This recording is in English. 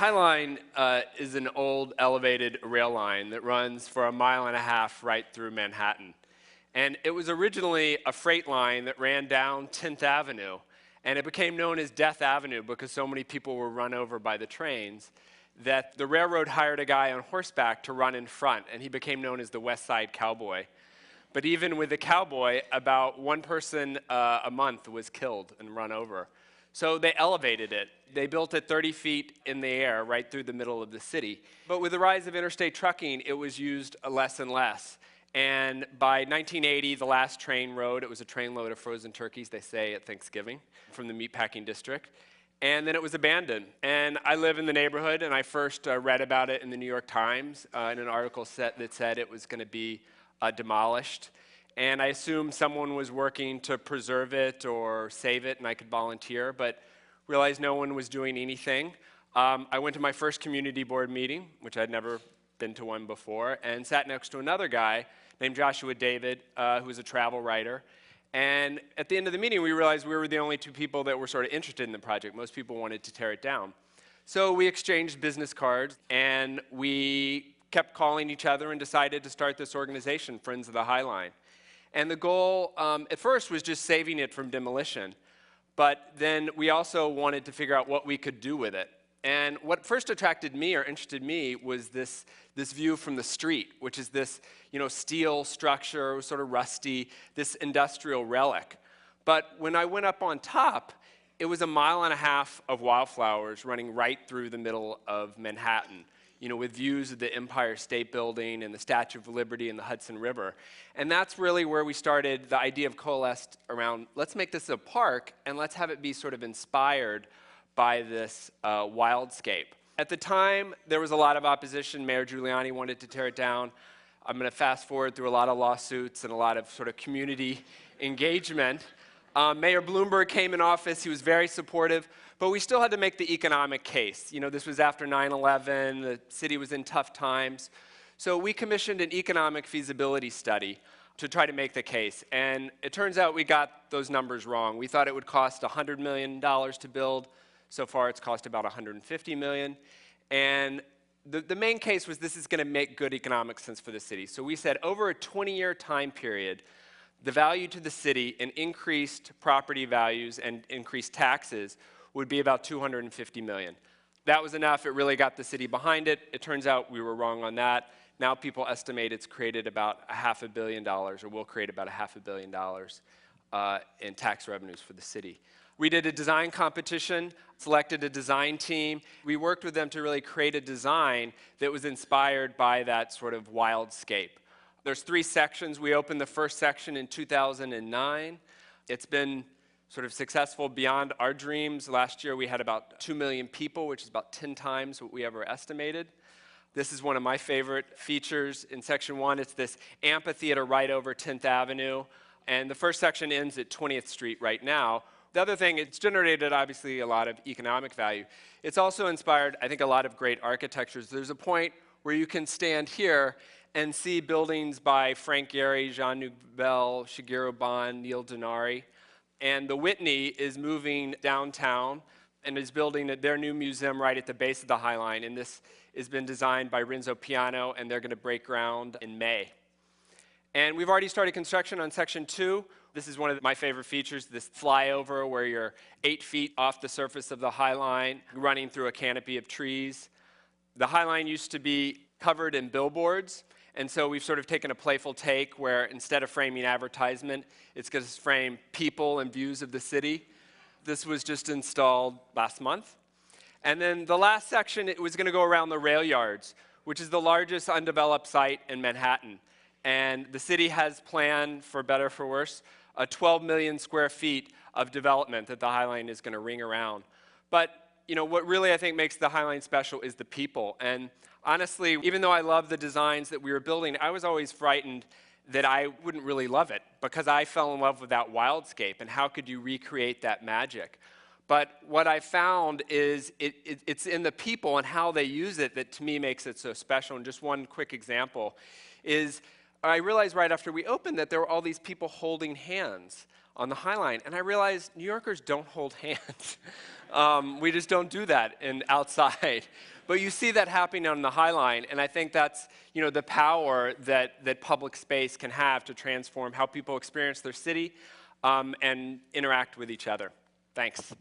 High Line is an old elevated rail line that runs for 1.5 miles right through Manhattan. And it was originally a freight line that ran down 10th Avenue, and it became known as Death Avenue because so many people were run over by the trains that the railroad hired a guy on horseback to run in front, and he became known as the West Side Cowboy. But even with the cowboy, about one person a month was killed and run over. So they elevated it. They built it 30 feet in the air right through the middle of the city. But with the rise of interstate trucking, it was used less and less. And by 1980, the last train rode. It was a trainload of frozen turkeys, they say, at Thanksgiving from the meatpacking district. And then it was abandoned. And I live in the neighborhood, and I first read about it in the New York Times in an article that said it was going to be demolished. And I assumed someone was working to preserve it or save it, and I could volunteer, but realized no one was doing anything. I went to my first community board meeting, which I'd never been to one before, and sat next to another guy named Joshua David, who was a travel writer. And at the end of the meeting, we realized we were the only two people that were sort of interested in the project. Most people wanted to tear it down. So we exchanged business cards, and we kept calling each other and decided to start this organization, Friends of the High Line. And the goal at first was just saving it from demolition. But then we also wanted to figure out what we could do with it. And what first attracted me or interested me was this view from the street, which is this steel structure, sort of rusty, this industrial relic. But when I went up on top, it was 1.5 miles of wildflowers running right through the middle of Manhattan, with views of the Empire State Building and the Statue of Liberty and the Hudson River. And that's really where we started the idea of coalesced around, let's make this a park and let's have it be sort of inspired by this wildscape. At the time, there was a lot of opposition. Mayor Giuliani wanted to tear it down. I'm going to fast forward through a lot of lawsuits and a lot of sort of community engagement. Mayor Bloomberg came in office. He was very supportive, but we still had to make the economic case. This was after 9/11. The city was in tough times. So we commissioned an economic feasibility study to try to make the case. And it turns out we got those numbers wrong. We thought it would cost $100 million to build. So far, it's cost about $150 million. And the main case was this is going to make good economic sense for the city. So we said over a 20-year time period, the value to the city in increased property values and increased taxes would be about $250 million. That was enough. It really got the city behind it. It turns out we were wrong on that. Now people estimate it's created about $500 million, or will create about $500 million in tax revenues for the city. We did a design competition, selected a design team. We worked with them to really create a design that was inspired by that sort of wildscape. There's 3 sections. We opened the first section in 2009. It's been sort of successful beyond our dreams. Last year we had about 2 million people, which is about 10 times what we ever estimated. This is one of my favorite features in section 1. It's this amphitheater right over 10th Avenue. And the first section ends at 20th Street right now. The other thing, it's generated obviously a lot of economic value. It's also inspired, I think, a lot of great architectures. There's a point where you can stand here and see buildings by Frank Gehry, Jean Nouvel, Shigeru Ban, Neil Denari. And the Whitney is moving downtown and is building their new museum right at the base of the High Line. And this has been designed by Renzo Piano, and they're going to break ground in May. And we've already started construction on section 2. This is one of my favorite features, this flyover where you're 8 feet off the surface of the High Line, running through a canopy of trees. The High Line used to be covered in billboards, and so we've sort of taken a playful take where instead of framing advertisement, it's going to frame people and views of the city. This was just installed last month. And then the last section, it was going to go around the rail yards, which is the largest undeveloped site in Manhattan. And the city has planned, for better or for worse, a 12 million square feet of development that the High Line is going to ring around. But what really I think makes the High Line special is the people. And honestly, even though I love the designs that we were building, I was always frightened that I wouldn't really love it because I fell in love with that wildscape and how could you recreate that magic. But what I found is it's in the people and how they use it that to me makes it so special. And just one quick example is I realized right after we opened that there were all these people holding hands on the High Line, and I realized New Yorkers don't hold hands. We just don't do that outside. But you see that happening on the High Line, and I think that's the power that public space can have to transform how people experience their city and interact with each other. Thanks.